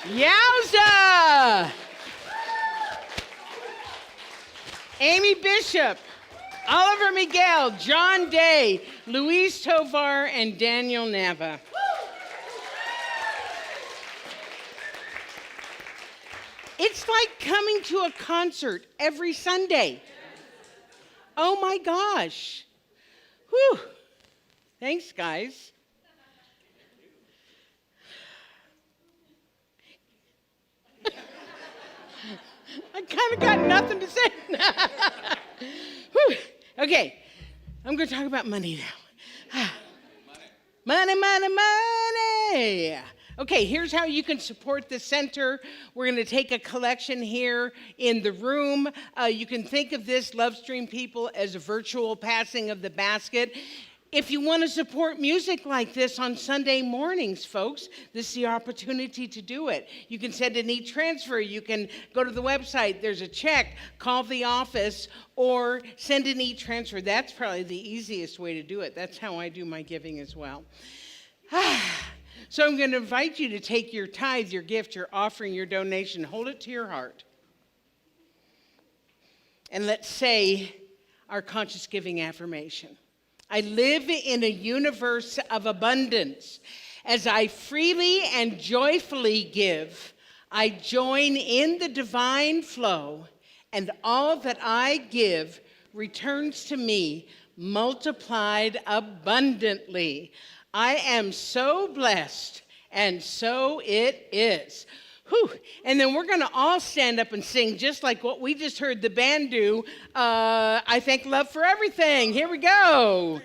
Yowza! Amy Bishop, Oliver Miguel, John Day, Luis Tovar, and Daniel Nava. It's like coming to a concert every Sunday. Oh my gosh. Whew. Thanks, guys. I kind of got nothing to say. Whew. Okay, I'm going to talk about money now. Money, money, money. Okay, here's how you can support the center. We're going to take a collection here in the room. You can think of this, Love Stream people, as a virtual passing of the basket. If you want to support music like this on Sunday mornings, folks, this is the opportunity to do it. You can send an e-transfer. You can go to the website. There's a check. Call the office or send an e-transfer. That's probably the easiest way to do it. That's how I do my giving as well. So I'm going to invite you to take your tithe, your gift, your offering, your donation, hold it to your heart. And let's say our conscious giving affirmation. I live in a universe of abundance. As I freely and joyfully give, I join in the divine flow, and all that I give returns to me multiplied abundantly. I am so blessed, and so it is. Whew. And then we're going to all stand up and sing just like what we just heard the band do. I thank love for everything. Here we go.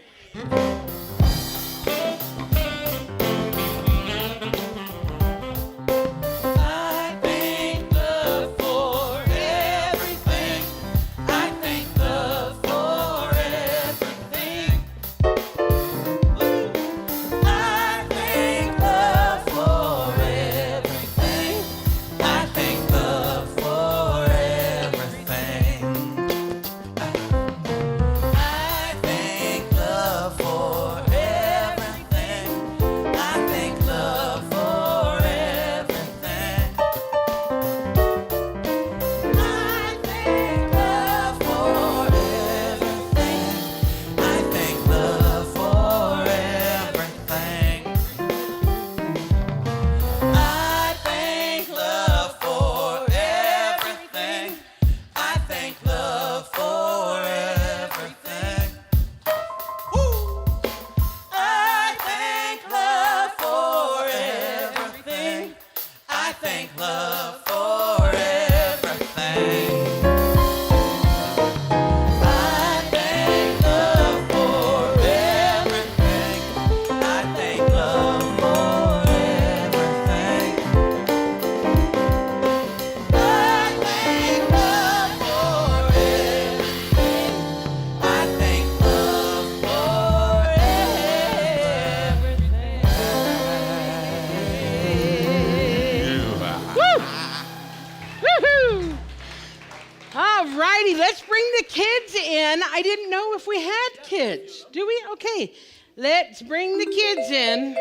I didn't know if we had kids. Do we? Okay. Let's bring the kids in.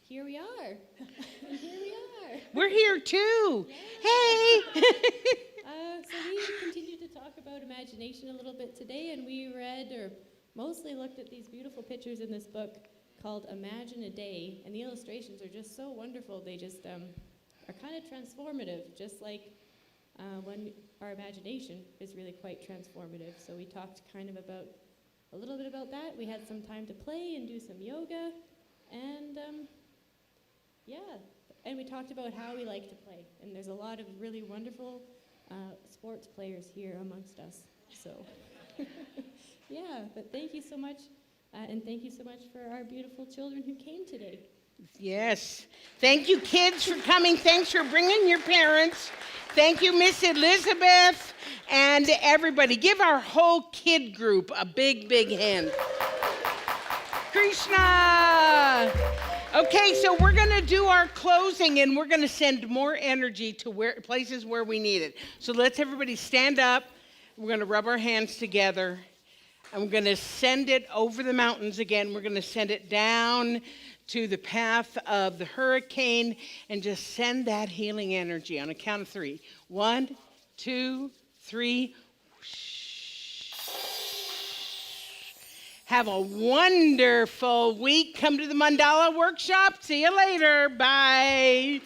Here we are. Here we are. We're here too. Yeah. Hey. So we continued to talk about imagination a little bit today, and we read or mostly looked at these beautiful pictures in this book called Imagine a Day, and the illustrations are just so wonderful. They just are kind of transformative, just like when our imagination is really quite transformative. So we talked kind of about a little bit about that. We had some time to play and do some yoga, and yeah, and we talked about how we like to play. And there's a lot of really wonderful sports players here amongst us. So, yeah, but thank you so much, and thank you so much for our beautiful children who came today. Yes. Thank you, kids, for coming. Thanks for bringing your parents. Thank you, Miss Elizabeth, and everybody. Give our whole kid group a big, big hand. Krishna! Okay, so we're going to do our closing, and we're going to send more energy to places where we need it. So let's everybody stand up. We're going to rub our hands together, and we're going to send it over the mountains again. We're going to send it down to the path of the hurricane and just send that healing energy on a count of 3. 1, 2, 3. Have a wonderful week. Come to the Mandala Workshop. See you later. Bye.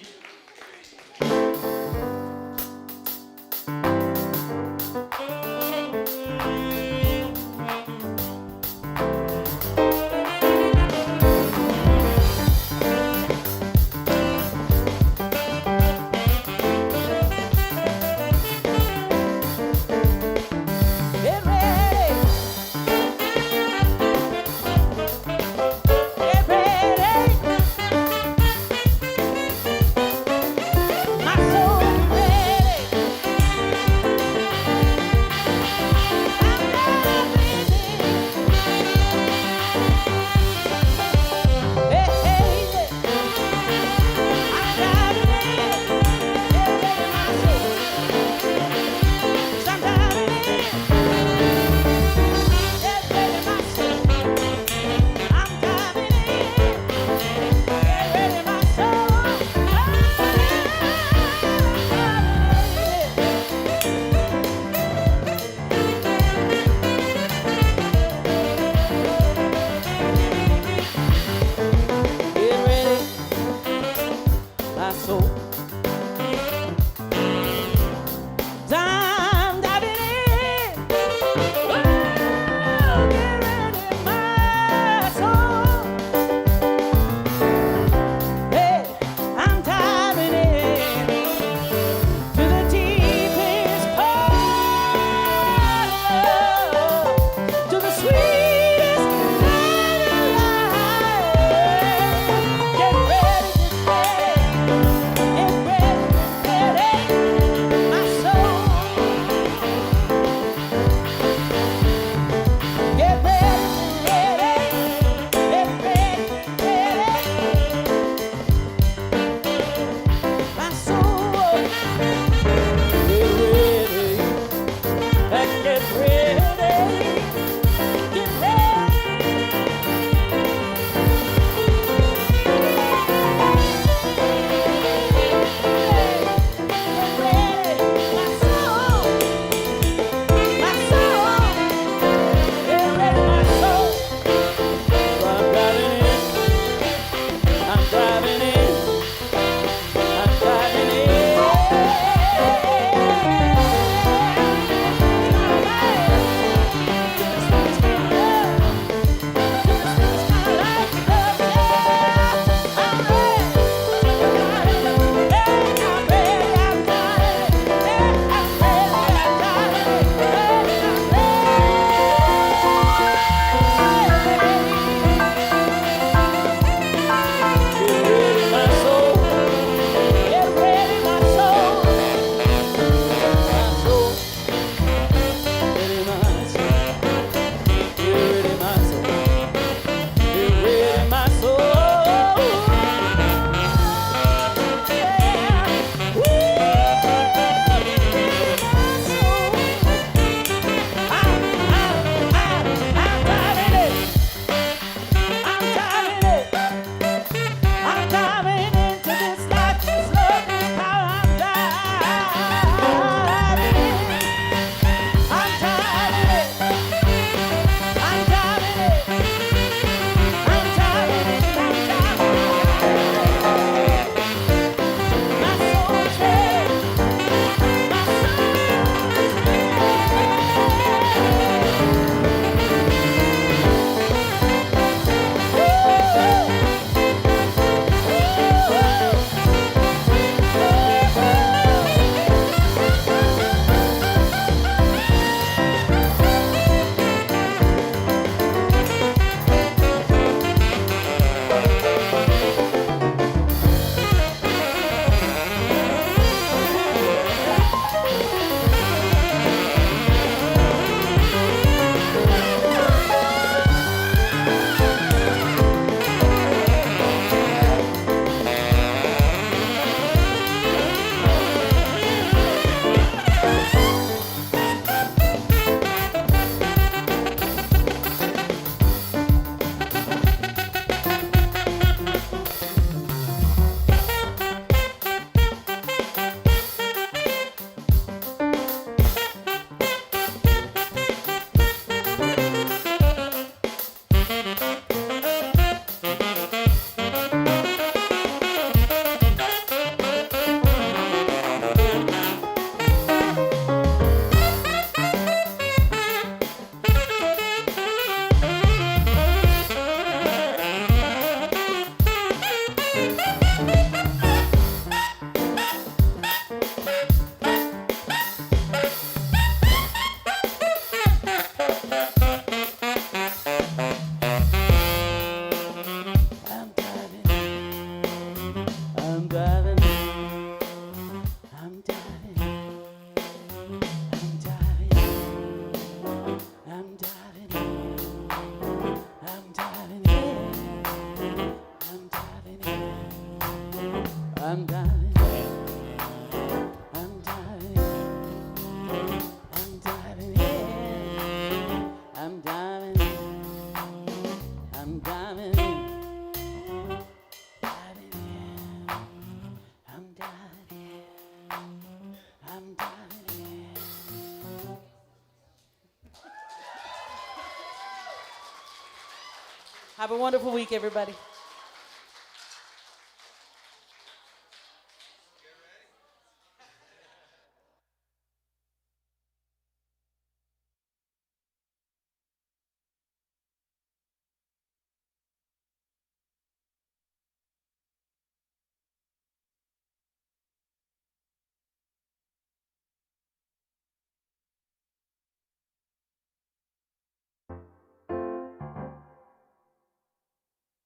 Have a wonderful week, everybody.